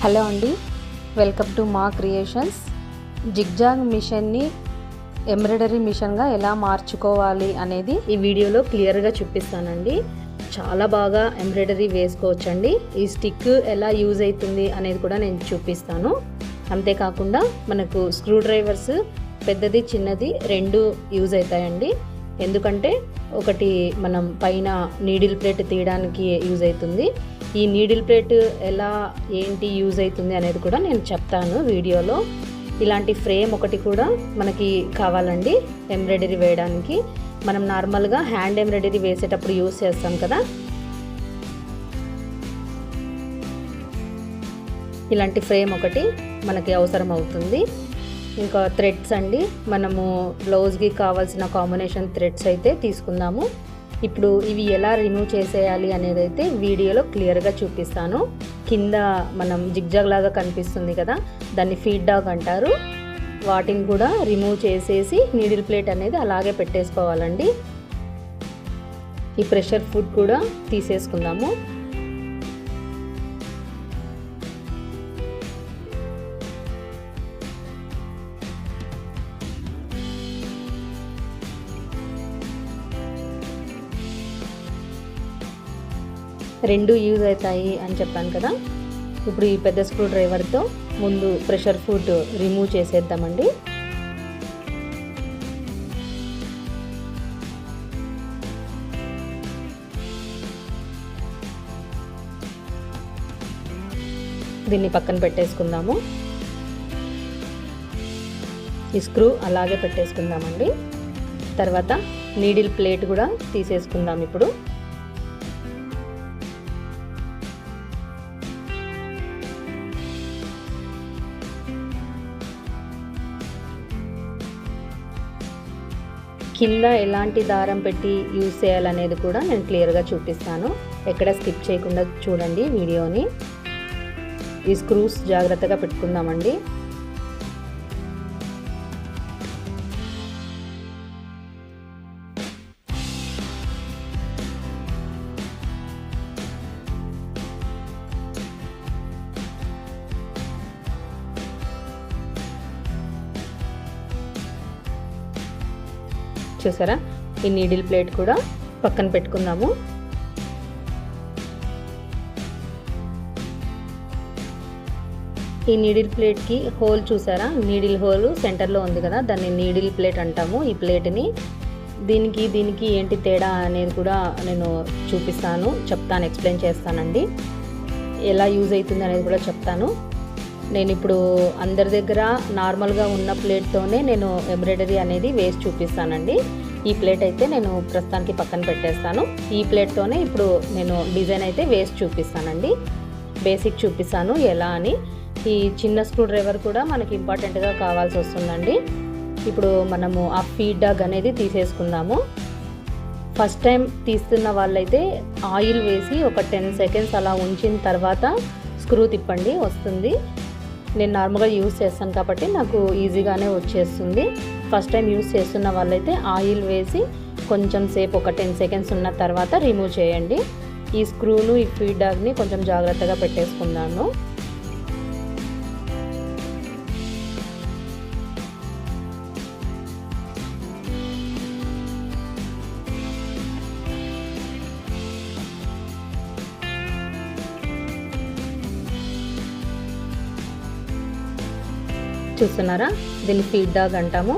Hello అండి, welcome to మా creations. Zigzag మిషన్ని ఎంబ్రాయిడరీ మిషన్గా ఎలా మార్చుకోవాలి అనేది ఈ వీడియోలో క్లియర్గా చూపిస్తానండి. చాలా బాగా ఎంబ్రాయిడరీ వేసుకోవచ్చండి. ఈ స్టిక్ ఎలా యూజ్ అవుతుంది అనేది కూడా నేను చూపిస్తాను. అంతేకాకుండా మనకు స్క్రూ డ్రైవర్స్ పెద్దది చిన్నది రెండు యూజ్ అవుతాయండి. ఎందుకంటే ఒకటి మనం పైన నీడిల్ ప్లేట్ తీయడానికి యూజ్ అవుతుంది. ఈ నీడిల్ ప్లేట్ ఎలా ఏంటి యూజ్ అవుతుంది అనేది కూడా నేను చెప్తాను వీడియోలో. ఇలాంటి ఫ్రేమ్ ఒకటి కూడా మనకి కావాలండి ఎంబ్రాయిడరీ వేయడానికి. మనం నార్మల్గా హ్యాండ్ ఎంబ్రాయిడరీ వేసేటప్పుడు యూజ్ చేస్తాం కదా, ఇలాంటి ఫ్రేమ్ ఒకటి మనకి అవసరం అవుతుంది. ఇంకా థ్రెడ్స్ అండి, మనము బ్లౌజ్కి కావాల్సిన కాంబినేషన్ థ్రెడ్స్ అయితే తీసుకుందాము. ఇప్పుడు ఇవి ఎలా రిమూవ్ చేసేయాలి అనేది అయితే వీడియోలో క్లియర్గా చూపిస్తాను. కింద మనం జిగ్జాగ్ లాగా కనిపిస్తుంది కదా, దాన్ని ఫీడ్ డాగ్ అంటారు. వాటిని కూడా రిమూవ్ చేసేసి నీడిల్ ప్లేట్ అనేది అలాగే పెట్టేసుకోవాలండి. ఈ ప్రెషర్ ఫుడ్ కూడా తీసేసుకుందాము. రెండు యూజ్ అవుతాయి అని చెప్పాను కదా. ఇప్పుడు ఈ పెద్ద స్క్రూ డ్రైవర్తో ముందు ప్రెషర్ ఫుడ్ రిమూవ్ చేసేద్దామండి. దీన్ని పక్కన పెట్టేసుకుందాము. ఈ స్క్రూ అలాగే పెట్టేసుకుందామండి. తర్వాత నీడిల్ ప్లేట్ కూడా తీసేసుకుందాం. ఇప్పుడు కింద ఎలాంటి దారం పెట్టి యూజ్ చేయాలనేది కూడా నేను క్లియర్గా చూపిస్తాను. ఎక్కడ స్కిప్ చేయకుండా చూడండి వీడియోని. ఈ స్క్రూస్ జాగ్రత్తగా పెట్టుకుందామండి. చూసారా, ఈ నీడిల్ ప్లేట్ కూడా పక్కన పెట్టుకుందాము. ఈ నీడిల్ ప్లేట్కి హోల్ చూసారా, నీడిల్ హోల్ సెంటర్లో ఉంది కదా, దాన్ని నీడిల్ ప్లేట్ అంటాము. ఈ ప్లేట్ని దీనికి ఏంటి తేడా అనేది కూడా నేను చెప్తాను, ఎక్స్ప్లెయిన్ చేస్తానండి. ఎలా యూజ్ అవుతుంది అనేది కూడా చెప్తాను. నేను ఇప్పుడు అందరి దగ్గర నార్మల్గా ఉన్న ప్లేట్తోనే నేను ఎంబ్రాయిడరీ అనేది వేసి చూపిస్తానండి. ఈ ప్లేట్ అయితే నేను ప్రస్తుతానికి పక్కన పెట్టేస్తాను. ఈ ప్లేట్తోనే ఇప్పుడు నేను డిజైన్ అయితే వేసి చూపిస్తానండి. బేసిక్ చూపిస్తాను ఎలా అని. ఈ చిన్న స్క్రూ డ్రైవర్ కూడా మనకి ఇంపార్టెంట్గా కావాల్సి వస్తుందండి. ఇప్పుడు మనము ఆ ఫీడ్ డాగ్ అనేది తీసేసుకుందాము. ఫస్ట్ టైం తీస్తున్న వాళ్ళైతే ఆయిల్ వేసి ఒక 10 సెకండ్స్ అలా ఉంచిన తర్వాత స్క్రూ తిప్పండి, వస్తుంది. నేను నార్మల్గా యూజ్ చేస్తాను కాబట్టి నాకు ఈజీగానే వచ్చేస్తుంది. ఫస్ట్ టైం యూజ్ చేస్తున్న వాళ్ళైతే ఆయిల్ వేసి కొంచెం సేపు ఒక 10 సెకండ్స్ ఉన్న తర్వాత రిమూవ్ చేయండి. ఈ స్క్రూను ఈ ఫీడ్ డాగ్ని కొంచెం జాగ్రత్తగా పెట్టేసుకున్నాను. చూస్తున్నారా, దీన్ని ఫీడ్ డాగ్ అంటాము.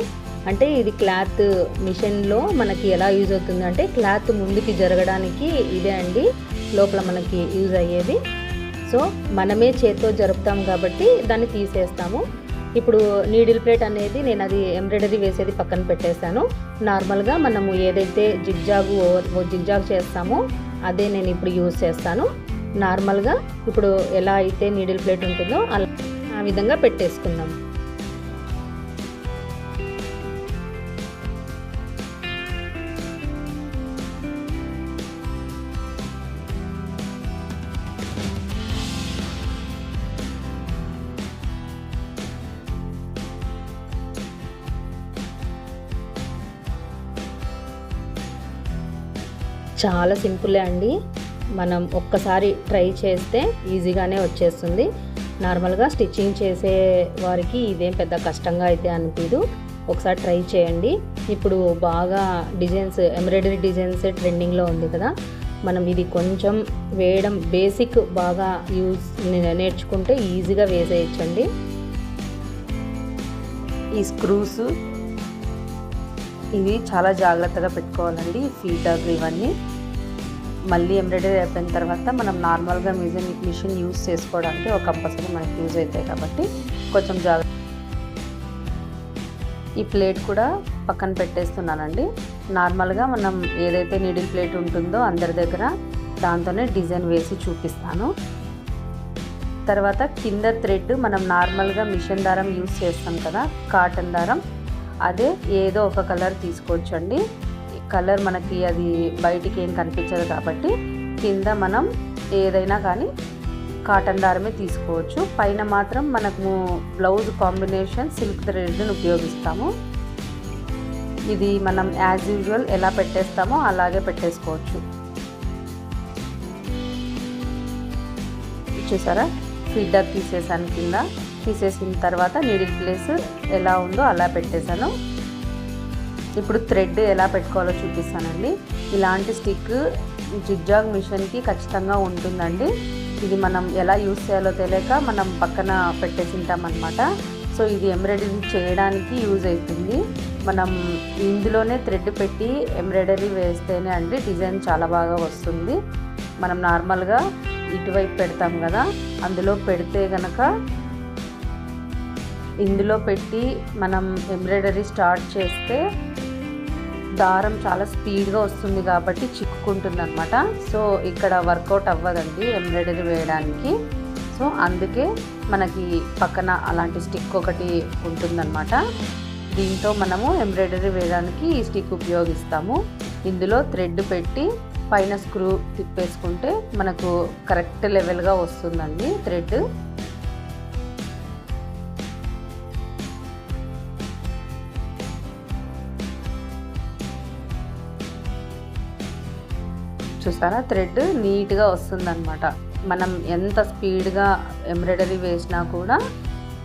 అంటే ఇది క్లాత్ మిషన్లో మనకి ఎలా యూజ్ అవుతుంది అంటే, క్లాత్ ముందుకి జరగడానికి ఇదే అండి లోపల మనకి యూజ్ అయ్యేది. సో మనమే చేత్తో జరుపుతాం కాబట్టి దాన్ని తీసేస్తాము. ఇప్పుడు నీడిల్ ప్లేట్ అనేది నేను అది ఎంబ్రాయిడరీ వేసేది పక్కన పెట్టేస్తాను. నార్మల్గా మనము ఏదైతే జిగ్జాగ్ చేస్తామో అదే నేను ఇప్పుడు యూజ్ చేస్తాను. నార్మల్గా ఇప్పుడు ఎలా అయితే నీడిల్ ప్లేట్ ఉంటుందో అలా ఆ విధంగా పెట్టేసుకుందాం. చాలా సింపులే అండి. మనం ఒక్కసారి ట్రై చేస్తే ఈజీగానే వచ్చేస్తుంది. నార్మల్గా స్టిచ్చింగ్ చేసే వారికి ఇదేం పెద్ద కష్టంగా అయితే అనిపించదు. ఒకసారి ట్రై చేయండి. ఇప్పుడు బాగా డిజైన్స్, ఎంబ్రాయిడరీ డిజైన్స్ ట్రెండింగ్లో ఉంది కదా, మనం ఇది కొంచెం వేయడం బేసిక్ బాగా నేర్చుకుంటే ఈజీగా వేసేయచ్చండి. ఈ స్క్రూస్ ఇవి చాలా జాగ్రత్తగా పెట్టుకోవాలండి, ఫీడ్బ్యాక్ ఇవన్నీ. మళ్ళీ ఎంబ్రాయిడరీ అయిపోయిన తర్వాత మనం నార్మల్గా మిషన్ యూజ్ చేసుకోవడానికి ఒక కంపల్సరీ మనకి యూజ్ అవుతాయి కాబట్టి కొంచెం జాగ్రత్త. ఈ ప్లేట్ కూడా పక్కన పెట్టేస్తున్నానండి. నార్మల్గా మనం ఏదైతే నీడిల్ ప్లేట్ ఉంటుందో అందరి దగ్గర దాంతోనే డిజైన్ వేసి చూపిస్తాను. తర్వాత కింద థ్రెడ్ మనం నార్మల్గా మిషన్ దారం యూజ్ చేస్తాం కదా, కాటన్ దారం, అదే ఏదో ఒక కలర్ తీసుకోవచ్చండి. కలర్ మనకి అది బయటికి ఏం కనిపించదు కాబట్టి కింద మనం ఏదైనా కానీ కాటన్ దారమే తీసుకోవచ్చు. పైన మాత్రం మనకు బ్లౌజ్ కాంబినేషన్ సిల్క్ థ్రెడ్ని ఉపయోగిస్తాము. ఇది మనం యాజ్ యూజువల్ ఎలా పెట్టేస్తామో అలాగే పెట్టేసుకోవచ్చు. చూసారా, ఫీడ్బ్యాక్ తీసేసాను. కింద తీసేసిన తర్వాత నీడిల్ ప్లేస్ ఎలా ఉందో అలా పెట్టేశాను. ఇప్పుడు థ్రెడ్ ఎలా పెట్టుకోవాలో చూపిస్తానండి. ఇలాంటి స్టిక్ జిగ్జాగ్ మిషన్కి ఖచ్చితంగా ఉంటుందండి. ఇది మనం ఎలా యూస్ చేయాలో తెలియక మనం పక్కన పెట్టేసింటామన్నమాట. సో ఇది ఎంబ్రాయిడరీ చేయడానికి యూజ్ అవుతుంది. మనం ఇందులోనే థ్రెడ్ పెట్టి ఎంబ్రాయిడరీ వేస్తేనే అండి డిజైన్ చాలా బాగా వస్తుంది. మనం నార్మల్గా ఇటువైపు పెడతాం కదా, అందులో పెడితే కనుక ఇందులో పెట్టి మనం ఎంబ్రాయిడరీ స్టార్ట్ చేస్తే దారం చాలా స్పీడ్గా వస్తుంది కాబట్టి చిక్కుకుంటుంది అనమాట. సో ఇక్కడ వర్కౌట్ అవ్వదండి ఎంబ్రాయిడరీ వేయడానికి. సో అందుకే మనకి పక్కన అలాంటి స్టిక్ ఒకటి ఉంటుందన్నమాట. దీంతో మనము ఎంబ్రాయిడరీ వేయడానికి ఈ స్టిక్ ఉపయోగిస్తాము. ఇందులో థ్రెడ్ పెట్టి పైన స్క్రూ తిప్పేసుకుంటే మనకు కరెక్ట్ లెవెల్గా వస్తుందండి థ్రెడ్. చూసారా, థ్రెడ్ నీట్గా వస్తుందన్నమాట. మనం ఎంత స్పీడ్గా ఎంబ్రాయిడరీ వేసినా కూడా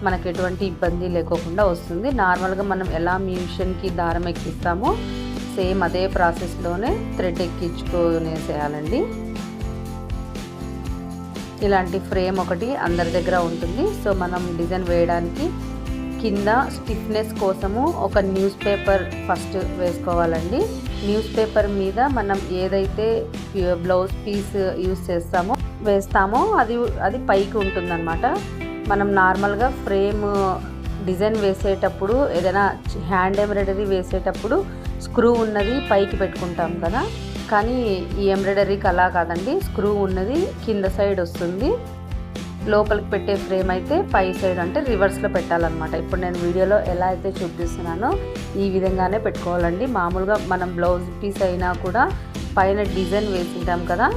మనకు ఎటువంటి ఇబ్బంది లేకోకుండా వస్తుంది. నార్మల్గా మనం ఎలా మిషన్కి దారం ఎక్కిస్తామో సేమ్ అదే ప్రాసెస్లోనే థ్రెడ్ ఎక్కించుకునేసేయాలండి. ఇలాంటి ఫ్రేమ్ ఒకటి అందరి దగ్గర ఉంటుంది. సో మనం డిజైన్ వేయడానికి కింద స్టిఫ్నెస్ కోసము ఒక న్యూస్ పేపర్ ఫస్ట్ వేసుకోవాలండి. న్యూస్ పేపర్ మీద మనం ఏదైతే బ్లౌజ్ పీస్ యూస్ వేస్తామో అది పైకి ఉంటుందన్నమాట. మనం నార్మల్గా ఫ్రేమ్ డిజైన్ వేసేటప్పుడు ఏదైనా హ్యాండ్ ఎంబ్రాయిడరీ వేసేటప్పుడు స్క్రూ ఉన్నది పైకి పెట్టుకుంటాం కదా, కానీ ఈ ఎంబ్రాయిడరీకి అలా కాదండి. స్క్రూ ఉన్నది కింద సైడ్ వస్తుంది, లోపలికి పెట్టే ఫ్రేమ్ అయితే పై సైడ్ అంటే రివర్స్లో పెట్టాలన్నమాట. ఇప్పుడు నేను వీడియోలో ఎలా అయితే చూపిస్తున్నానో ఈ విధంగానే పెట్టుకోవాలండి. మామూలుగా మనం బ్లౌజ్ పీస్ అయినా కూడా పైన డిజైన్ వేసింటాం కదా,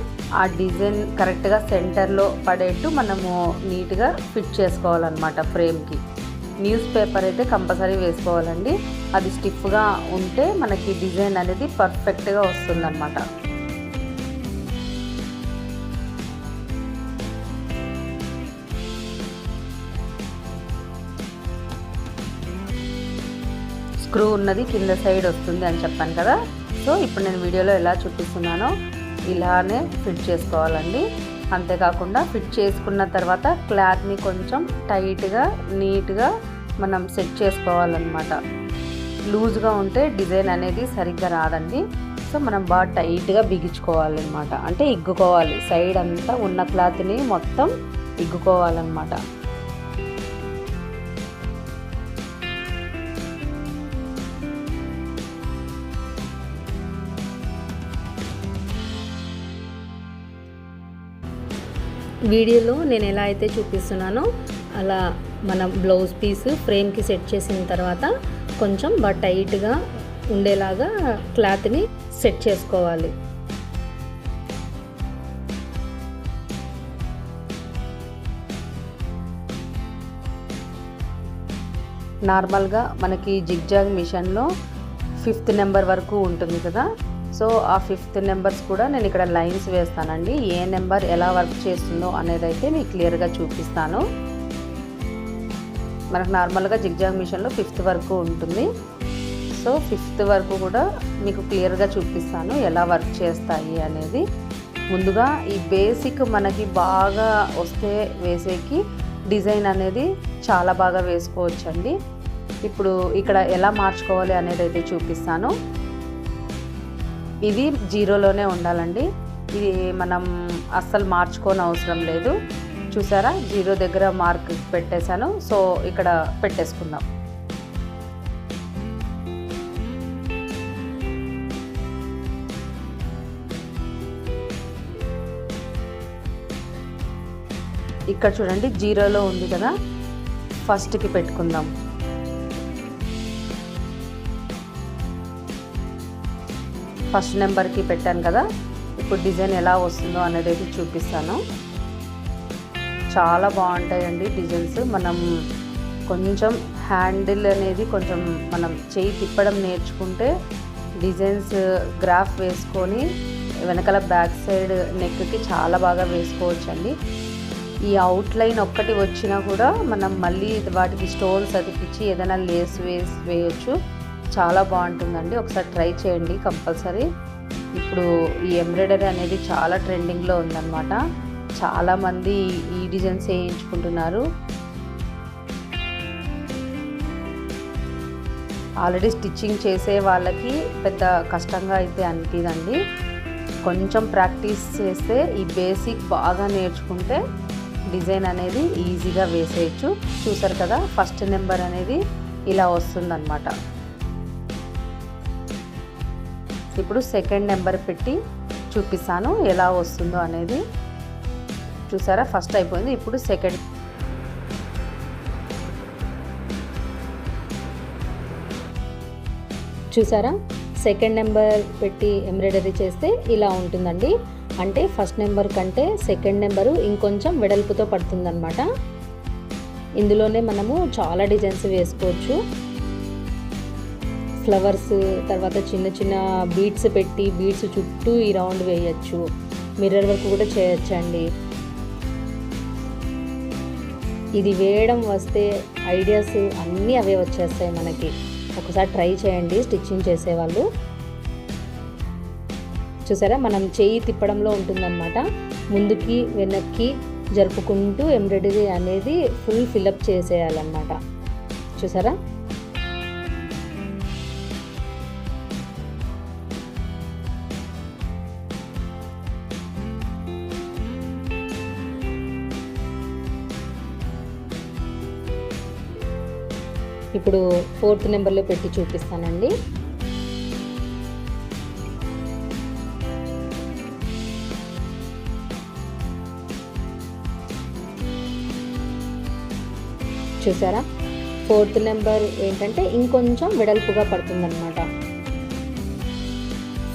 ఆ డిజైన్ కరెక్ట్గా సెంటర్లో పడేట్టు మనము నీట్గా ఫిట్ చేసుకోవాలన్నమాట ఫ్రేమ్కి. న్యూస్ పేపర్ అయితే కంపల్సరీ వేసుకోవాలండి. అది స్టిఫ్గా ఉంటే మనకి డిజైన్ అనేది పర్ఫెక్ట్గా వస్తుందన్నమాట. స్క్రూ ఉన్నది కింద సైడ్ వస్తుంది అని చెప్పాను కదా. సో ఇప్పుడు నేను వీడియోలో ఎలా చూపిస్తున్నానో ఇలానే ఫిట్ చేసుకోవాలండి. అంతేకాకుండా ఫిట్ చేసుకున్న తర్వాత క్లాత్ని కొంచెం టైట్గా నీట్గా మనం సెట్ చేసుకోవాలన్నమాట. లూజ్గా ఉంటే డిజైన్ అనేది సరిగ్గా రాదండి. సో మనం బాగా టైట్గా బిగించుకోవాలన్నమాట. అంటే ఇగ్గుకోవాలి, సైడ్ అంతా ఉన్న క్లాత్ని మొత్తం ఇగ్గుకోవాలన్నమాట. వీడియోలో నేను ఎలా అయితే చూపిస్తున్నానో అలా మనం బ్లౌజ్ పీస్ ఫ్రేమ్కి సెట్ చేసిన తర్వాత కొంచెం బాగా టైట్గా ఉండేలాగా క్లాత్ని సెట్ చేసుకోవాలి. నార్మల్గా మనకి జిగ్జాగ్ మిషన్లో 5th నెంబర్ వరకు ఉంటుంది కదా. సో ఆ 5th నెంబర్స్ కూడా నేను ఇక్కడ లైన్స్ వేస్తానండి. ఏ నెంబర్ ఎలా వర్క్ చేస్తుందో అనేది అయితే మీకు క్లియర్గా చూపిస్తాను. మనకు నార్మల్గా జిగ్జాగ్ మిషన్లో 5th వరకు ఉంటుంది. సో 5th వరకు కూడా మీకు క్లియర్గా చూపిస్తాను ఎలా వర్క్ చేస్తాయి అనేది. ముందుగా ఈ బేసిక్ మనకి బాగా వస్తే వేసేకి డిజైన్ అనేది చాలా బాగా వేసుకోవచ్చండి. ఇప్పుడు ఇక్కడ ఎలా మార్చుకోవాలి అనేది అయితే చూపిస్తాను. ఇది 0లోనే ఉండాలండి. ఇది మనం అస్సలు మార్చుకోని అవసరం లేదు. చూసారా 0 దగ్గర మార్క్ పెట్టేశాను. సో ఇక్కడ పెట్టేసుకుందాం. ఇక్కడ చూడండి 0లో ఉంది కదా, ఫస్ట్కి పెట్టుకుందాం. ఫస్ట్ నెంబర్కి పెట్టాను కదా, ఇప్పుడు డిజైన్ ఎలా వస్తుందో అనేది అయితే చూపిస్తాను. చాలా బాగుంటాయండి డిజైన్స్. మనం కొంచెం హ్యాండిల్ అనేది కొంచెం మనం చేయి తిప్పడం నేర్చుకుంటే డిజైన్స్ గ్రాఫ్ వేసుకొని వెనకాల బ్యాక్ సైడ్ నెక్కి చాలా బాగా వేసుకోవచ్చండి. ఈ అవుట్లైన్ ఒక్కటి వచ్చినా కూడా మనం మళ్ళీ వాటికి స్టోన్స్ అతికిచ్చి ఏదైనా లేస్ వేయచ్చు. చాలా బాగుంటుందండి. ఒకసారి ట్రై చేయండి కంపల్సరీ. ఇప్పుడు ఈ ఎంబ్రాయిడరీ అనేది చాలా ట్రెండింగ్లో ఉందన్నమాట. చాలామంది ఈ డిజైన్స్ వేయించుకుంటున్నారు. ఆల్రెడీ స్టిచ్చింగ్ చేసే వాళ్ళకి పెద్ద కష్టంగా అయితే అనిపించదండి. కొంచెం ప్రాక్టీస్ చేస్తే ఈ బేసిక్ బాగా నేర్చుకుంటే డిజైన్ అనేది ఈజీగా వేసేయచ్చు. చూసారు కదా, ఫస్ట్ నెంబర్ అనేది ఇలా వస్తుందన్నమాట. ఇప్పుడు సెకండ్ నెంబర్ పెట్టి చూపిస్తాను ఎలా వస్తుందో అనేది. చూసారా ఫస్ట్ అయిపోయింది. ఇప్పుడు సెకండ్. చూసారా సెకండ్ నెంబర్ పెట్టి ఎంబ్రాయిడరీ చేస్తే ఇలా ఉంటుందండి. అంటే ఫస్ట్ నెంబర్ కంటే సెకండ్ నెంబరు ఇంకొంచెం వెడల్పుతో పడుతుందన్నమాట. ఇందులోనే మనము చాలా డిజైన్స్ వేసుకోవచ్చు. ఫ్లవర్స్, తర్వాత చిన్న చిన్న బీడ్స్ పెట్టి బీడ్స్ చుట్టూ ఈ రౌండ్ వేయచ్చు. మిర్రర్ వర్క్ కూడా చేయొచ్చండి. ఇది వేయడం వస్తే ఐడియాస్ అన్నీ అవే వచ్చేస్తాయి మనకి. ఒకసారి ట్రై చేయండి స్టిచ్చింగ్ చేసేవాళ్ళు. చూసారా మనం చేయి తిప్పడంలో ఉంటుందన్నమాట. ముందుకి వెనక్కి జరుపుకుంటూ ఎంబ్రాయిడరీ అనేది ఫుల్ ఫిల్అప్ చేసేయాలన్నమాట. చూసారా ఇప్పుడు 4th నెంబర్లో పెట్టి చూపిస్తానండి. చూసారా 4th నెంబర్ ఏంటంటే ఇంకొంచెం వెడల్పుగా పడుతుందన్నమాట.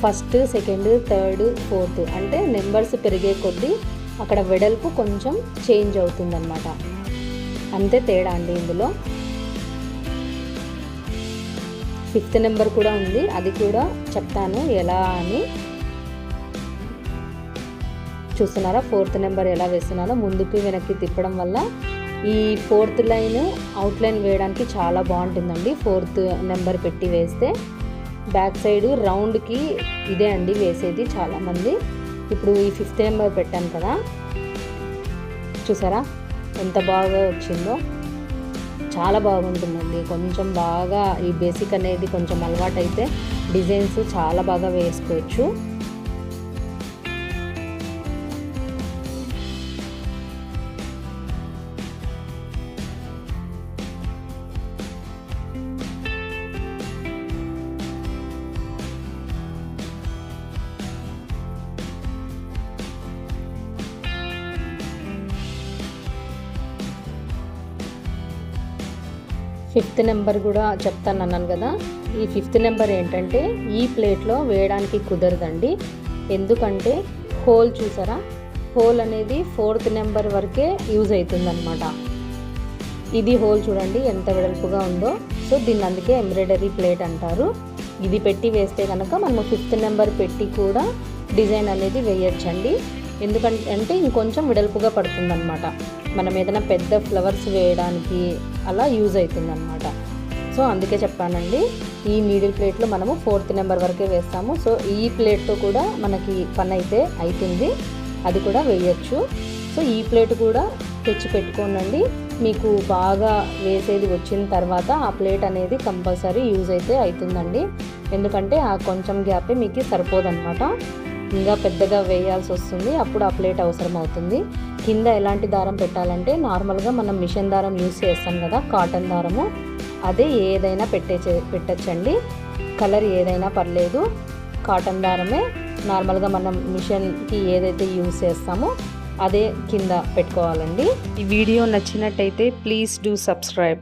ఫస్ట్, సెకండ్, థర్డ్, 4th అంటే నెంబర్స్ పెరిగే కొద్దీ అక్కడ వెడల్పు కొంచెం చేంజ్ అవుతుందన్నమాట. అంతే తేడా అండి ఇందులో. 5th నెంబర్ కూడా ఉంది, అది కూడా చెప్తాను ఎలా అని. చూస్తున్నారా 4th నెంబర్ ఎలా వేస్తున్నానో. ముందుకు వెనక్కి తిప్పడం వల్ల ఈ 4th లైన్ అవుట్లైన్ వేయడానికి చాలా బాగుంటుందండి. 4th నెంబర్ పెట్టి వేస్తే బ్యాక్ సైడ్ రౌండ్కి ఇదే అండి వేసేది చాలామంది. ఇప్పుడు ఈ 5th నెంబర్ పెట్టాను కదా, చూసారా ఎంత బాగా వచ్చిందో. చాలా బాగుంటుందండి. కొంచెం బాగా ఈ బేసిక్ అనేది కొంచెం అలవాటైతే డిజైన్స్ చాలా బాగా వేసుకోవచ్చు. ఫిఫ్త్ నెంబర్ కూడా చెప్తాను అన్నాను కదా. ఈ 5th నెంబర్ ఏంటంటే ఈ ప్లేట్లో వేయడానికి కుదరదండి. ఎందుకంటే హోల్ చూసారా, హోల్ అనేది 4th నెంబర్ వరకే యూజ్ అవుతుందన్నమాట. ఇది హోల్ చూడండి ఎంత వెడల్పుగా ఉందో. సో దీన్ని అందుకే ఎంబ్రాయిడరీ ప్లేట్ అంటారు. ఇది పెట్టి వేస్తే కనుక మనం 5th నెంబర్ పెట్టి కూడా డిజైన్ అనేది వేయచ్చండి. ఎందుకంటే అంటే ఇంకొంచెం వెడల్పుగా పడుతుందన్నమాట. మనం ఏదైనా పెద్ద ఫ్లవర్స్ వేయడానికి అలా యూజ్ అవుతుందన్నమాట. సో అందుకే చెప్పానండి. ఈ నీడిల్ ప్లేట్లో మనము 4th నెంబర్ వరకే వేస్తాము. సో ఈ ప్లేట్తో కూడా మనకి పని అయితే అవుతుంది, అది కూడా వేయచ్చు. సో ఈ ప్లేట్ కూడా తెచ్చి పెట్టుకోనండి. మీకు బాగా వేసేది వచ్చిన తర్వాత ఆ ప్లేట్ అనేది కంపల్సరీ యూజ్ అయితే అవుతుందండి. ఎందుకంటే ఆ కొంచెం గ్యాపే మీకు సరిపోదన్నమాట, ఇంకా పెద్దగా వేయాల్సి వస్తుంది. అప్పుడు ఆ ప్లేట్ అవసరం అవుతుంది. కింద ఎలాంటి దారం పెట్టాలంటే నార్మల్గా మనం మిషన్ దారం యూజ్ చేస్తాం కదా, కాటన్ దారము, అదే ఏదైనా పెట్టచ్చండి. కలర్ ఏదైనా పర్లేదు, కాటన్ దారమే నార్మల్గా మనం మిషన్కి ఏదైతే యూజ్ చేస్తామో అదే కింద పెట్టుకోవాలండి. ఈ వీడియో నచ్చినట్టయితే ప్లీజ్ డూ సబ్స్క్రైబ్.